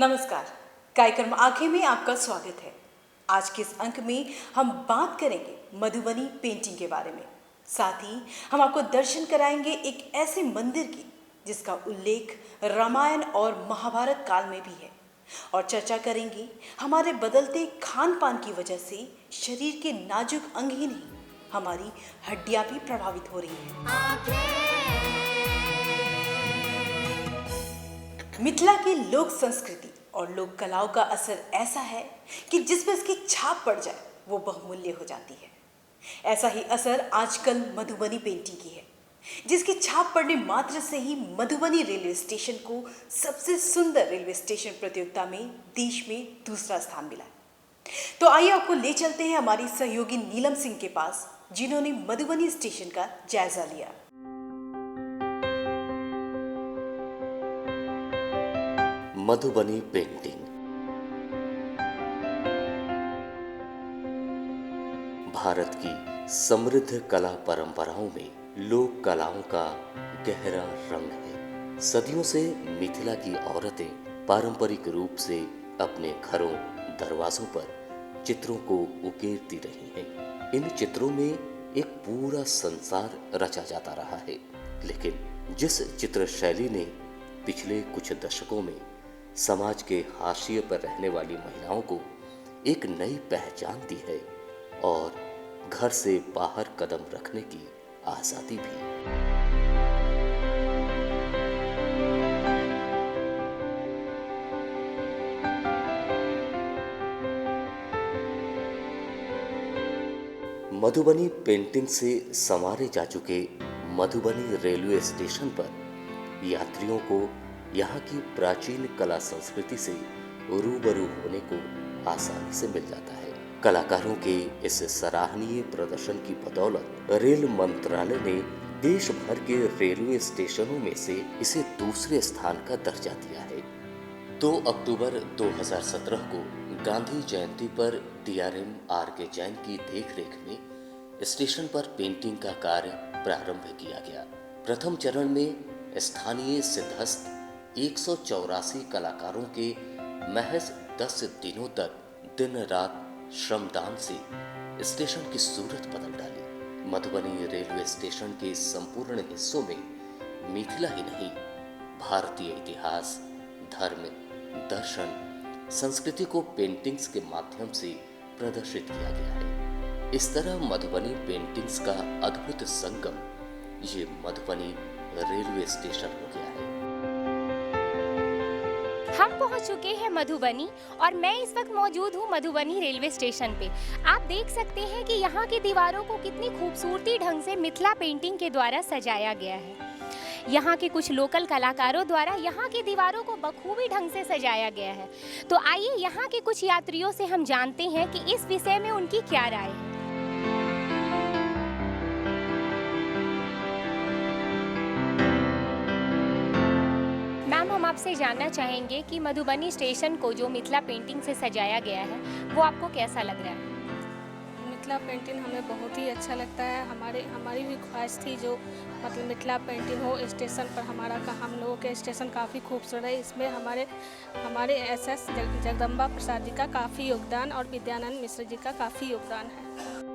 नमस्कार। कार्यक्रम आंखें में आपका स्वागत है। आज के इस अंक में हम बात करेंगे मधुबनी पेंटिंग के बारे में। साथ ही हम आपको दर्शन कराएंगे एक ऐसे मंदिर की जिसका उल्लेख रामायण और महाभारत काल में भी है, और चर्चा करेंगे हमारे बदलते खान पान की वजह से शरीर के नाजुक अंग ही नहीं, हमारी हड्डियां भी प्रभावित हो रही हैं। मिथिला की लोक संस्कृति और लोक कलाओं का असर ऐसा है कि जिस पर इसकी छाप पड़ जाए वो बहुमूल्य हो जाती है। ऐसा ही असर आजकल मधुबनी पेंटिंग की है, जिसकी छाप पड़ने मात्र से ही मधुबनी रेलवे स्टेशन को सबसे सुंदर रेलवे स्टेशन प्रतियोगिता में देश में दूसरा स्थान मिला। तो आइए आपको ले चलते हैं हमारी सहयोगी नीलम सिंह के पास, जिन्होंने मधुबनी स्टेशन का जायजा लिया। मधुबनी पेंटिंग भारत की समृद्ध कला परंपराओं में लोक कलाओं का गहरा रंग है। सदियों से मिथिला की औरतें पारंपरिक रूप से अपने घरों, दरवाजों पर चित्रों को उकेरती रही हैं। इन चित्रों में एक पूरा संसार रचा जाता रहा है, लेकिन जिस चित्र शैली ने पिछले कुछ दशकों में समाज के हाशिए पर रहने वाली महिलाओं को एक नई पहचान दी है और घर से बाहर कदम रखने की आजादी भी। मधुबनी पेंटिंग से संवारे जा चुके मधुबनी रेलवे स्टेशन पर यात्रियों को यहाँ की प्राचीन कला संस्कृति से रूबरू होने को आसानी से मिल जाता है। कलाकारों के इस सराहनीय प्रदर्शन की बदौलत रेल मंत्रालय ने देश भर के रेलवे स्टेशनों में से इसे दूसरे स्थान का दर्जा दिया है। 2 अक्टूबर 2017 को गांधी जयंती पर DRM RK जैन की देखरेख में स्टेशन पर पेंटिंग का कार्य प्रारंभ किया गया। प्रथम चरण में स्थानीय सिद्धहस्त 184 कलाकारों के महज 10 दिनों तक दिन रात श्रमदान से स्टेशन की सूरत बदल डाली। मधुबनी रेलवे स्टेशन के संपूर्ण हिस्सों में मिथिला ही नहीं, भारतीय इतिहास, धर्म, दर्शन, संस्कृति को पेंटिंग्स के माध्यम से प्रदर्शित किया गया है। इस तरह मधुबनी पेंटिंग्स का अद्भुत संगम ये मधुबनी रेलवे स्टेशन हो गया है। हम पहुंच चुके हैं मधुबनी और मैं इस वक्त मौजूद हूं मधुबनी रेलवे स्टेशन पे। आप देख सकते हैं कि यहाँ की दीवारों को कितनी खूबसूरती ढंग से मिथिला पेंटिंग के द्वारा सजाया गया है। यहाँ के कुछ लोकल कलाकारों द्वारा यहाँ की दीवारों को बखूबी ढंग से सजाया गया है। तो आइए यहाँ के कुछ यात्रियों से हम जानते हैं कि इस विषय में उनकी क्या राय है। हम आपसे जानना चाहेंगे कि मधुबनी स्टेशन को जो मिथिला पेंटिंग से सजाया गया है वो आपको कैसा लग रहा है? मिथिला पेंटिंग हमें बहुत ही अच्छा लगता है। हमारी भी ख्वाहिश थी जो मतलब मिथिला पेंटिंग हो स्टेशन पर हमारा का। हम लोगों के स्टेशन काफ़ी खूबसूरत है। इसमें हमारे SS जगदम्बा प्रसाद जी का काफ़ी योगदान और विद्यानंद मिश्र जी का काफ़ी योगदान है।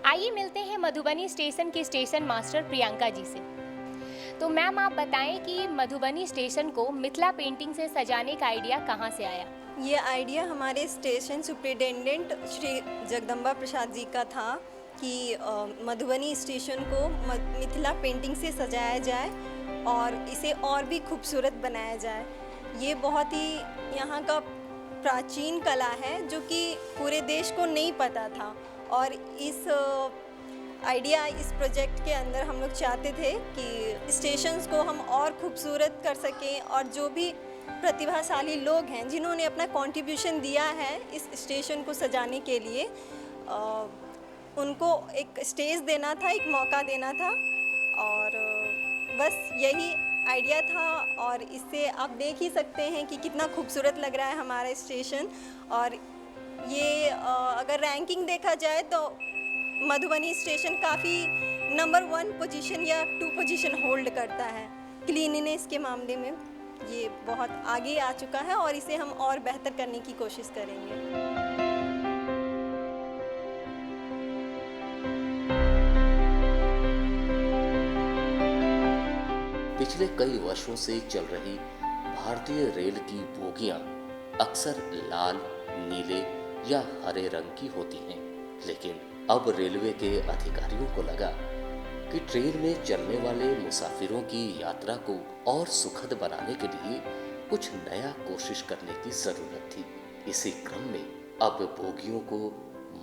आइए मिलते हैं मधुबनी स्टेशन के स्टेशन मास्टर प्रियंका जी से। तो मैम आप बताएं कि मधुबनी स्टेशन को मिथिला पेंटिंग से सजाने का आइडिया कहां से आया? ये आइडिया हमारे स्टेशन सुपरिटेंडेंट श्री जगदम्बा प्रसाद जी का था कि मधुबनी स्टेशन को मिथिला पेंटिंग से सजाया जाए और इसे और भी खूबसूरत बनाया जाए। ये बहुत ही यहाँ का प्राचीन कला है जो कि पूरे देश को नहीं पता था, और इस प्रोजेक्ट के अंदर हम लोग चाहते थे कि स्टेशंस को हम और खूबसूरत कर सकें, और जो भी प्रतिभाशाली लोग हैं जिन्होंने अपना कंट्रीब्यूशन दिया है इस स्टेशन को सजाने के लिए, उनको एक स्टेज देना था, एक मौका देना था, और बस यही आइडिया था। और इससे आप देख ही सकते हैं कि कितना खूबसूरत लग रहा है हमारा स्टेशन, और ये अगर रैंकिंग देखा जाए तो मधुबनी स्टेशन काफ़ी नंबर 1 पोजीशन या 2 पोजीशन होल्ड करता है। क्लीनिनेस के मामले में ये बहुत आगे आ चुका है और इसे हम और बेहतर करने की कोशिश करेंगे। पिछले कई वर्षों से चल रही भारतीय रेल की बोगियां अक्सर लाल, नीले या हरे रंग की होती हैं, लेकिन अब रेलवे के अधिकारियों को लगा कि ट्रेन में चलने वाले मुसाफिरों की यात्रा को और सुखद बनाने के लिए कुछ नया कोशिश करने की जरूरत थी। इसी क्रम में अब बोगियों को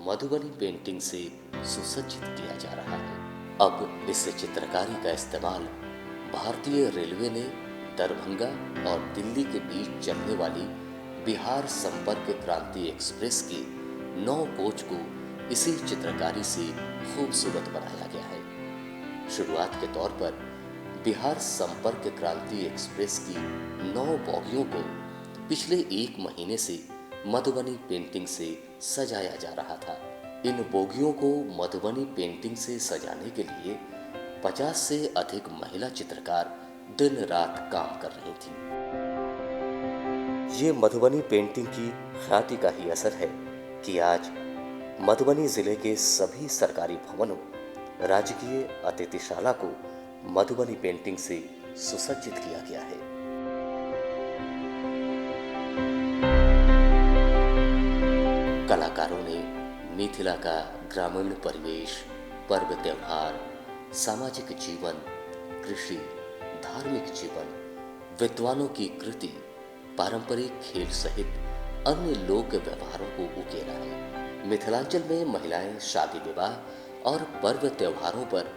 मधुबनी पेंटिंग से सुसज्जित किया जा रहा है। अब इस चित्रकारी का इस्तेमाल भारतीय रेलवे ने दरभंगा और दिल्ली के बीच चलने वाली बिहार संपर्क क्रांति एक्सप्रेस के 9 कोच को इसी चित्रकारी से खूबसूरत बनाया गया है। शुरुआत के तौर पर बिहार संपर्क क्रांति एक्सप्रेस की 9 बोगियों को पिछले 1 महीने से मधुबनी पेंटिंग से सजाया जा रहा था। इन बोगियों को मधुबनी पेंटिंग से सजाने के लिए 50 से अधिक महिला चित्रकार दिन रात काम कर रही थी। ये मधुबनी पेंटिंग की ख्याति का ही असर है कि आज मधुबनी जिले के सभी सरकारी भवनों, राजकीय अतिथिशाला को मधुबनी पेंटिंग से सुसज्जित किया गया है। कलाकारों ने मिथिला का ग्रामीण परिवेश, पर्व त्योहार, सामाजिक जीवन, कृषि, धार्मिक जीवन, विद्वानों की कृति, पारंपरिक खेल सहित अन्य लोक व्यवहारों को उकेरा है। मिथिलांचल में महिलाएं शादी विवाह और पर्व त्योहारों पर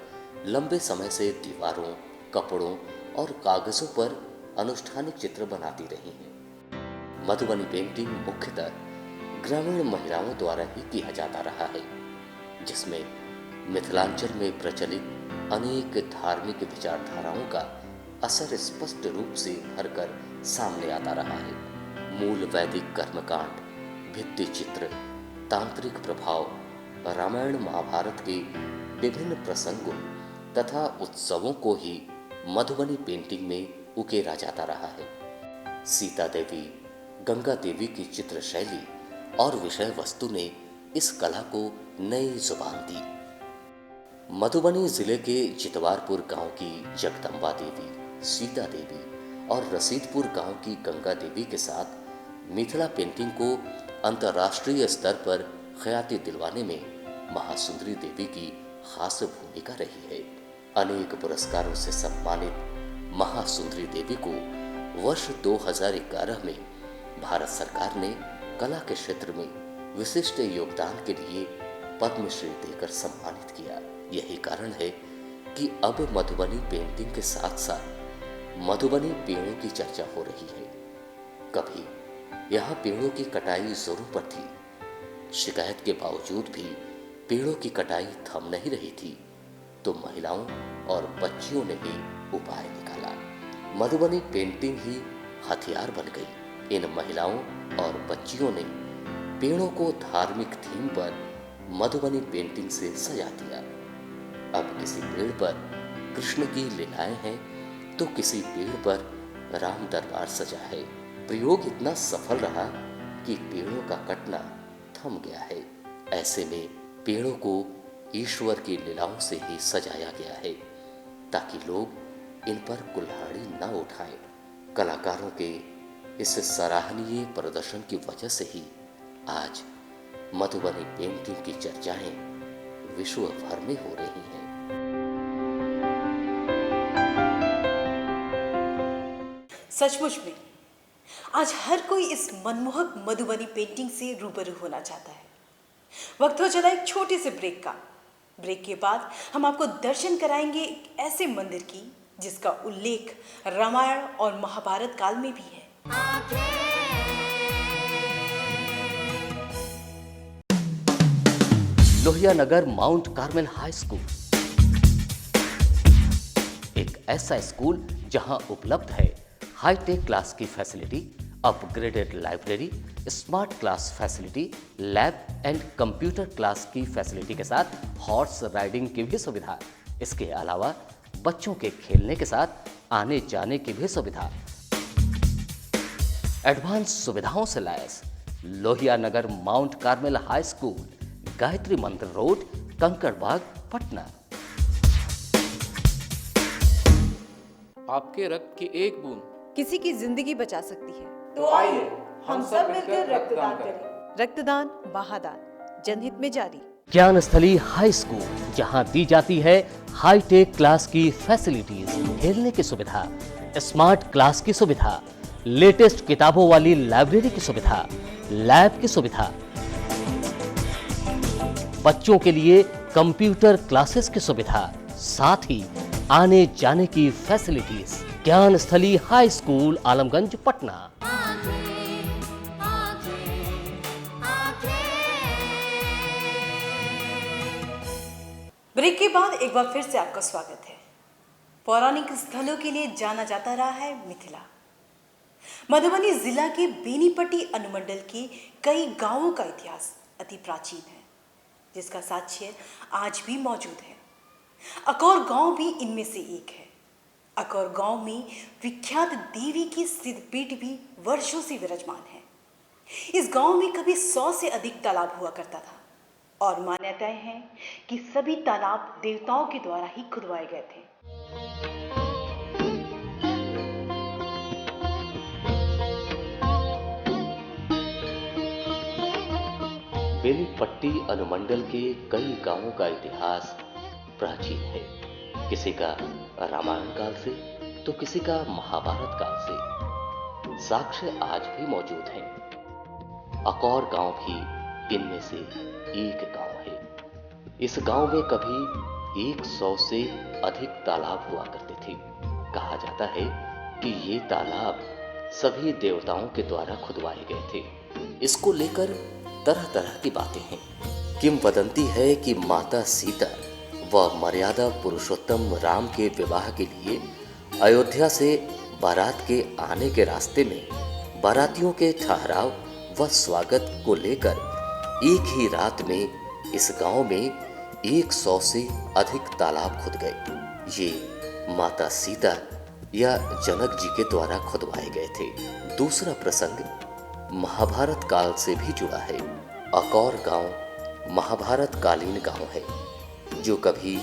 लंबे समय से दीवारों, कपड़ों और कागजों पर अनुष्ठानिक चित्र बनाती रही हैं। मधुबनी पेंटिंग मुख्यतः ग्रामीण महिलाओं द्वारा ही किया जाता रहा है, जिसमें मिथिलांचल में प्रचलित अनेक धार्मिक विचारधाराओं का असर स्पष्ट रूप से भरकर सामने आता रहा है। मूल वैदिक कर्मकांड, भित्ति चित्र, तांत्रिक प्रभाव, रामायण महाभारत के विभिन्न प्रसंगों तथा उत्सवों को ही मधुबनी पेंटिंग में उकेरा जाता रहा है। सीता देवी, गंगा देवी की चित्र शैली और विषय वस्तु ने इस कला को नई जुबान दी। मधुबनी जिले के जितवारपुर गांव की जगदम्बा देवी, सीता देवी और रसीदपुर गांव की गंगा देवी के साथ मिथिला पेंटिंग को अंतर्राष्ट्रीय स्तर पर ख्याति दिलवाने में महासुंदरी देवी की खास भूमिका रही है। अनेक पुरस्कारों से सम्मानित महासुंदरी देवी को वर्ष 2011 में भारत सरकार ने कला के क्षेत्र में विशिष्ट योगदान के लिए पद्मश्री देकर सम्मानित किया। यही कारण है कि अब मधुबनी पेंटिंग के साथ साथ मधुबनी पेड़ों की चर्चा हो रही है। कभी यहाँ पेड़ों की कटाई जोरों पर थी, शिकायत के बावजूद भी पेड़ों की कटाई थम नहीं रही थी, तो महिलाओं और बच्चियों ने ही उपाय निकाला। मधुबनी पेंटिंग ही हथियार बन गई। इन महिलाओं और बच्चियों ने पेड़ों को धार्मिक थीम पर मधुबनी पेंटिंग से सजा दिया। अब किसी पेड़ पर कृष्ण की लीलाएं हैं तो किसी पेड़ पर राम दरबार सजा है। प्रयोग इतना सफल रहा कि पेड़ों का कटना थम गया है। ऐसे में पेड़ों को ईश्वर की लीलाओं से ही सजाया गया है ताकि लोग इन पर कुल्हाड़ी न उठाएं। कलाकारों के इस सराहनीय प्रदर्शन की वजह से ही आज मधुबनी पेंटिंग की चर्चाएं विश्व भर में हो रही हैं। सचमुच में आज हर कोई इस मनमोहक मधुबनी पेंटिंग से रूबरू होना चाहता है। वक्त हो चला एक छोटे से ब्रेक का। ब्रेक के बाद हम आपको दर्शन कराएंगे एक ऐसे मंदिर की जिसका उल्लेख रामायण और महाभारत काल में भी है। Lohia Nagar Mount Carmel high school एक ऐसा स्कूल जहां उपलब्ध है हाईटेक क्लास की facility upgraded library, smart class facility, lab and computer class की फैसिलिटी के साथ हॉर्स राइडिंग की भी सुविधा। इसके अलावा बच्चों के खेलने के साथ आने जाने की भी सुविधा। एडवांस सुविधाओं से लैस Lohia Nagar Mount Carmel high school, Gayatri Mandir road, Kankarbagh, Patna. आपके रक्त की एक बूंद किसी की जिंदगी बचा सकती है। तो आइए हम सब मिलकर रक्तदान करें। रक्तदान महादान, जनहित में जारी। ज्ञानस्थली हाई स्कूल, जहां दी जाती है हाईटेक क्लास की फैसिलिटीज, खेलने की सुविधा, स्मार्ट क्लास की सुविधा, लेटेस्ट किताबों वाली लाइब्रेरी की सुविधा, लैब की सुविधा, बच्चों के लिए कंप्यूटर क्लासेस की सुविधा, साथ ही आने जाने की facilities. Gyansthali high school, Alamganj, Patna. Break के बाद एक बार फिर से आपका स्वागत है। पौराणिक स्थलों के लिए जाना जाता रहा है मिथिला। मधुबनी जिला के बेनीपट्टी अनुमंडल के कई गांवों का इतिहास अति प्राचीन है, जिसका साक्ष्य आज भी मौजूद है। अकौर गांव भी इनमें से एक है। अकौर गांव में विख्यात देवी की सिद्धपीठ भी वर्षों से विराजमान है। इस गांव में कभी 100 से अधिक तालाब हुआ करता था और मान्यताएं हैं कि सभी तालाब देवताओं के द्वारा ही खुदवाए गए थे। बेनीपट्टी अनुमंडल के कई गांवों का इतिहास प्राचीन है। किसी का रामायण काल से तो किसी का महाभारत काल से। साक्ष्य आज भी मौजूद हैं। अकौर गांव भी इनमें से एक गांव है। इस गांव में कभी 100 से अधिक तालाब हुआ करते थे। कहा जाता है कि ये तालाब सभी देवताओं के द्वारा खुदवाए गए थे। इसको लेकर तरह तरह की बातें हैं। किंवदंती है कि माता सीता व मर्यादा पुरुषोत्तम राम के विवाह के लिए अयोध्या से बारात के आने के रास्ते में बारातियों के ठहराव व स्वागत को लेकर एक ही रात में इस गांव में 100 से अधिक तालाब खुद गए। ये माता सीता या जनक जी के द्वारा खुदवाए गए थे। दूसरा प्रसंग महाभारत काल से भी जुड़ा है। अकौर गांव महाभारत कालीन गांव है, जो कभी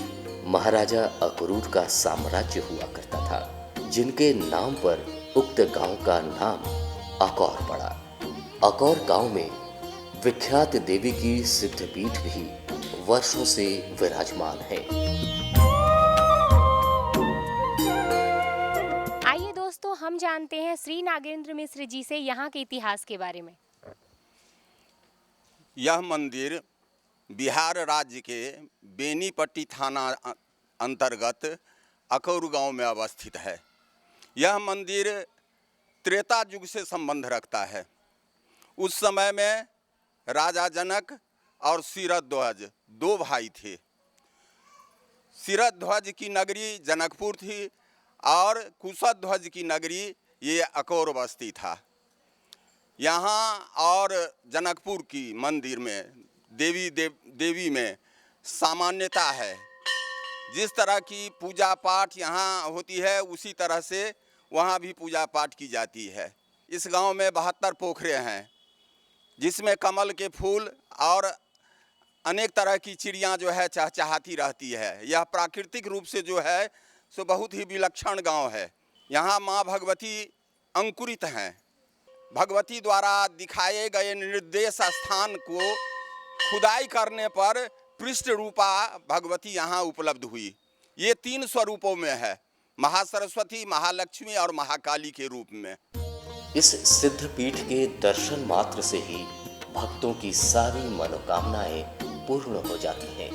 महाराजा अक्रूर का साम्राज्य हुआ करता था, जिनके नाम पर उक्त गांव का नाम अकौर पड़ा। अकौर गांव में विख्यात देवी की सिद्धपीठ भी वर्षों से विराजमान है। आइए दोस्तों, हम जानते हैं श्री नागेंद्र मिश्र जी से यहाँ के इतिहास के बारे में। यह मंदिर बिहार राज्य के बेनीपट्टी थाना अंतर्गत अकौर गांव में अवस्थित है। यह मंदिर त्रेता युग से संबंध रखता है। उस समय में राजा जनक और शिरध्वज 2 भाई थे। शिरध्वज की नगरी जनकपुर थी और कुशध्वज की नगरी ये अकौर बस्ती था। यहाँ और जनकपुर की मंदिर में देवी में सामान्यता है। जिस तरह की पूजा पाठ यहाँ होती है, उसी तरह से वहाँ भी पूजा पाठ की जाती है। इस गांव में 72 पोखरे हैं, जिसमें कमल के फूल और अनेक तरह की चिड़ियाँ जो है चहचहाती रहती है। यह प्राकृतिक रूप से जो है सो बहुत ही विलक्षण गांव है। यहाँ माँ भगवती अंकुरित हैं। भगवती द्वारा दिखाए गए निर्देश स्थान को खुदाई करने पर पृष्ठ रूपा भगवती यहाँ उपलब्ध हुई। ये 3 स्वरूपों में है, महासरस्वती, महालक्ष्मी और महाकाली के रूप में। इस सिद्धपीठ के दर्शन मात्र से ही भक्तों की सारी मनोकामनाएं पूर्ण हो जाती हैं।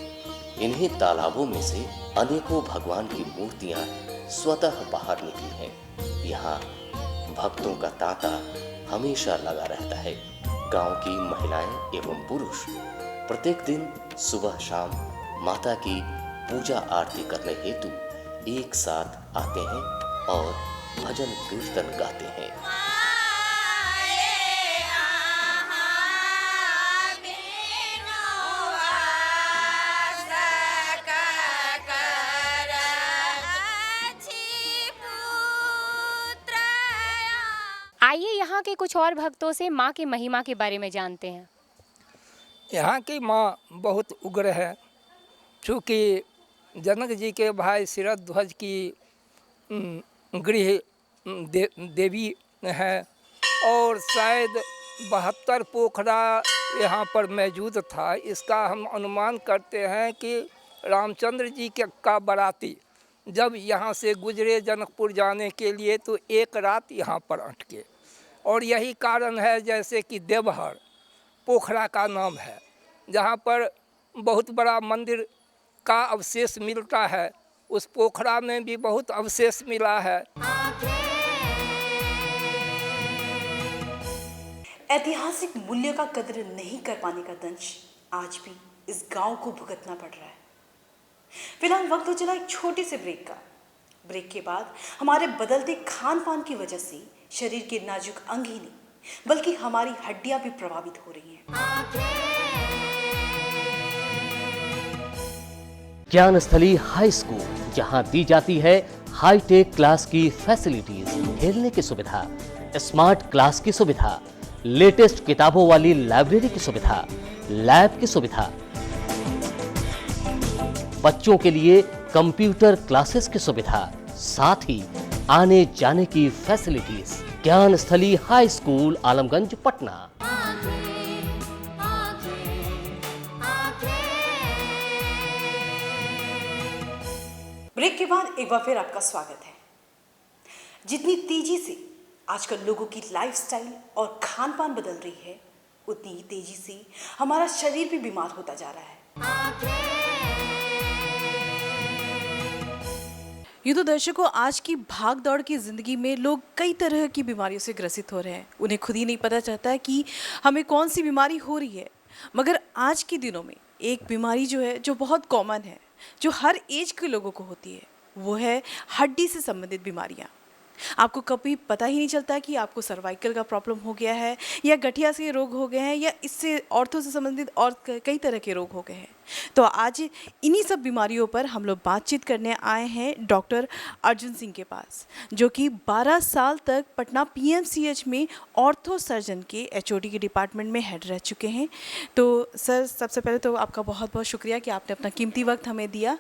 इन्हीं तालाबों में से अनेकों भगवान की मूर्तियां स्वतः बाहर निकली हैं। यहाँ भक्तों का तांता हमेशा लगा रहता है। गांव की महिलाएं एवं पुरुष प्रत्येक दिन सुबह शाम माता की पूजा आरती करने हेतु एक साथ आते हैं और भजन कीर्तन गाते हैं। यहाँ के कुछ और भक्तों से माँ के महिमा के बारे में जानते हैं। यहाँ की माँ बहुत उग्र है, चूँकि जनक जी के भाई शिरध्वज की गृह देवी है और शायद 72 पोखरा यहाँ पर मौजूद था। इसका हम अनुमान करते हैं कि रामचंद्र जी का बाराती जब यहाँ से गुजरे जनकपुर जाने के लिए तो एक रात यहाँ पर अटके, और यही कारण है जैसे कि देवहर पोखरा का नाम है, जहाँ पर बहुत बड़ा मंदिर का अवशेष मिलता है। उस पोखरा में भी बहुत अवशेष मिला है। ऐतिहासिक मूल्य का कद्र नहीं कर पाने का दंश आज भी इस गांव को भुगतना पड़ रहा है। फिलहाल वक्त हो चला एक छोटे से ब्रेक का। ब्रेक के बाद हमारे बदलते खान पान की वजह से शरीर के नाजुक अंग ही नहीं बल्कि हमारी हड्डियां भी प्रभावित हो रही हैं। ज्ञानस्थली हाई स्कूल, जहां दी जाती है हाईटेक क्लास की फैसिलिटीज, खेलने की सुविधा, स्मार्ट क्लास की सुविधा, लेटेस्ट किताबों वाली लाइब्रेरी की सुविधा, लैब की सुविधा, बच्चों के लिए कंप्यूटर क्लासेस की सुविधा, साथ ही आने जाने की facilities. Gyansthali high school, Alamganj, Patna. Break के बाद एक बार फिर आपका स्वागत है। जितनी तेजी से आजकल लोगों की लाइफस्टाइल और खान पान बदल रही है, उतनी ही तेजी से हमारा शरीर भी बीमार होता जा रहा है। यूँ तो दर्शकों, आज की भाग दौड़ की ज़िंदगी में लोग कई तरह की बीमारियों से ग्रसित हो रहे हैं। उन्हें खुद ही नहीं पता चलता है कि हमें कौन सी बीमारी हो रही है। मगर आज के दिनों में एक बीमारी जो है, जो बहुत कॉमन है, जो हर एज के लोगों को होती है, वो है हड्डी से संबंधित बीमारियाँ। आपको कभी पता ही नहीं चलता कि आपको सर्वाइकल का प्रॉब्लम हो गया है या गठिया से रोग हो गए हैं या इससे ऑर्थो से संबंधित और कई तरह के रोग हो गए हैं। तो आज इन्हीं सब बीमारियों पर हम लोग बातचीत करने आए हैं डॉक्टर अर्जुन सिंह के पास, जो कि 12 साल तक पटना PMCH में ऑर्थो सर्जन के HOD के डिपार्टमेंट में हेड रह चुके हैं। तो सर, सबसे पहले तो आपका बहुत बहुत शुक्रिया कि आपने अपना कीमती वक्त हमें दिया,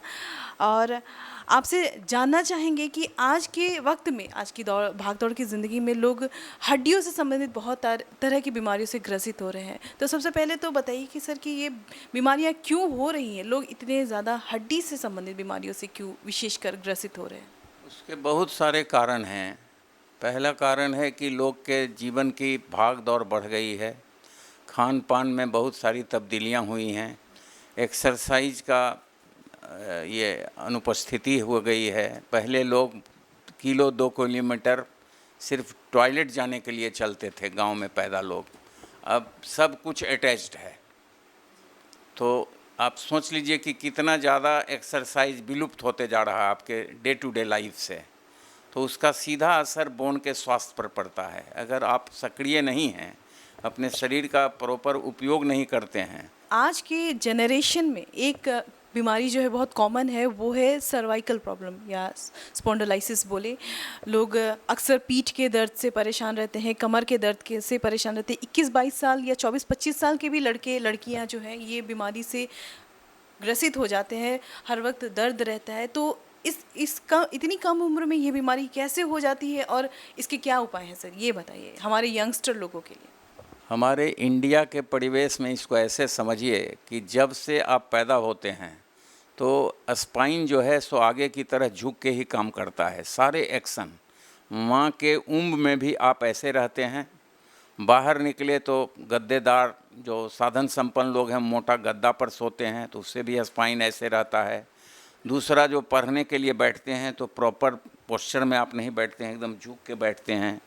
और आपसे जानना चाहेंगे कि आज के वक्त में, आज की भागदौड़ की ज़िंदगी में लोग हड्डियों से संबंधित बहुत तरह की बीमारियों से ग्रसित हो रहे हैं। तो सबसे पहले तो बताइए कि सर कि ये बीमारियां क्यों हो रही हैं, लोग इतने ज़्यादा हड्डी से संबंधित बीमारियों से क्यों विशेषकर ग्रसित हो रहे हैं? उसके बहुत सारे कारण हैं। पहला कारण है कि लोग के जीवन की भाग दौड़ बढ़ गई है, खान पान में बहुत सारी तब्दीलियां हुई हैं, एक्सरसाइज का ये अनुपस्थिति हो गई है। पहले लोग किलो 2 किलोमीटर सिर्फ टॉयलेट जाने के लिए चलते थे गांव में पैदा लोग, अब सब कुछ अटैच्ड है। तो आप सोच लीजिए कि कितना ज़्यादा एक्सरसाइज विलुप्त होते जा रहा है आपके डे टू डे लाइफ से। तो उसका सीधा असर बोन के स्वास्थ्य पर पड़ता है। अगर आप सक्रिय नहीं हैं, अपने शरीर का प्रॉपर उपयोग नहीं करते हैं। आज के जनरेशन में एक बीमारी जो है बहुत कॉमन है, वो है सर्वाइकल प्रॉब्लम या स्पॉन्डिलाइसिस बोले। लोग अक्सर पीठ के दर्द से परेशान रहते हैं, कमर के दर्द से परेशान रहते हैं। 21-22 साल या 24-25 साल के भी लड़के लड़कियां जो हैं ये बीमारी से ग्रसित हो जाते हैं, हर वक्त दर्द रहता है। तो इसका इतनी कम उम्र में ये बीमारी कैसे हो जाती है और इसके क्या उपाय हैं सर, ये बताइए हमारे यंगस्टर लोगों के लिए। हमारे इंडिया के परिवेश में इसको ऐसे समझिए कि जब से आप पैदा होते हैं तो स्पाइन जो है सो आगे की तरह झुक के ही काम करता है। सारे एक्शन माँ के उम्र में भी आप ऐसे रहते हैं, बाहर निकले तो गद्देदार जो साधन संपन्न लोग हैं मोटा गद्दा पर सोते हैं तो उससे भी स्पाइन ऐसे रहता है। दूसरा, जो पढ़ने के लिए बैठते हैं तो प्रॉपर पोस्चर में आप नहीं बैठते हैं, एकदम झुक के बैठते हैं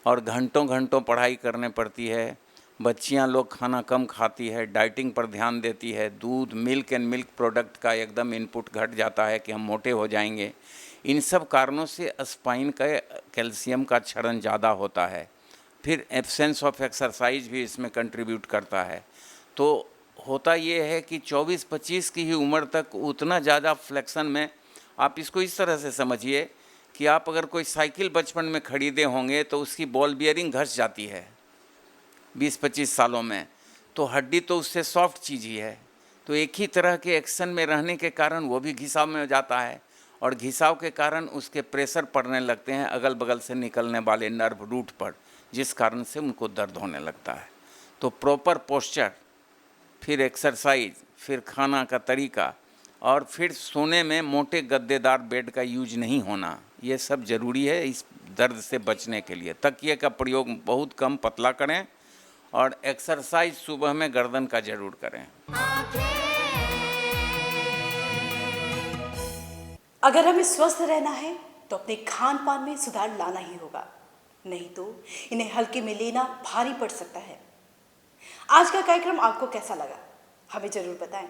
और घंटों घंटों पढ़ाई करने पड़ती है। बच्चियां लोग खाना कम खाती है, डाइटिंग पर ध्यान देती है, दूध मिल्क एंड मिल्क प्रोडक्ट का एकदम इनपुट घट जाता है कि हम मोटे हो जाएंगे। इन सब कारणों से स्पाइन का कैल्शियम का क्षरण ज़्यादा होता है। फिर एब्सेंस ऑफ एक्सरसाइज भी इसमें कंट्रीब्यूट करता है। तो होता ये है कि 24-25 की ही उम्र तक उतना ज़्यादा फ्लेक्शन में, आप इसको इस तरह से समझिए कि आप अगर कोई साइकिल बचपन में खरीदे होंगे तो उसकी बॉल बियरिंग घस जाती है 20-25 सालों में, तो हड्डी तो उससे सॉफ्ट चीज़ ही है। तो एक ही तरह के एक्शन में रहने के कारण वो भी घिसाव में हो जाता है, और घिसाव के कारण उसके प्रेशर पड़ने लगते हैं अगल बगल से निकलने वाले नर्व रूट पर, जिस कारण से उनको दर्द होने लगता है। तो प्रॉपर पोस्चर, फिर एक्सरसाइज, फिर खाना का तरीका, और फिर सोने में मोटे गद्देदार बेड का यूज नहीं होना, ये सब ज़रूरी है इस दर्द से बचने के लिए। तकिए का प्रयोग बहुत कम पतला करें, और एक्सरसाइज सुबह में गर्दन का ज़रूर करें। अगर हमें स्वस्थ रहना है तो अपने खान पान में सुधार लाना ही होगा, नहीं तो इन्हें हल्के में लेना भारी पड़ सकता है। आज का कार्यक्रम आपको कैसा लगा हमें जरूर बताएं।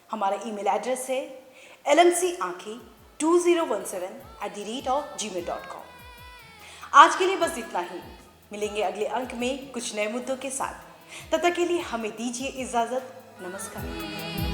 हमारा ईमेल एड्रेस है lmcanki2017@gmail.com। आज के लिए बस इतना ही। मिलेंगे अगले अंक में कुछ नए मुद्दों के साथ। तब तक के लिए हमें दीजिए इजाजत। नमस्कार।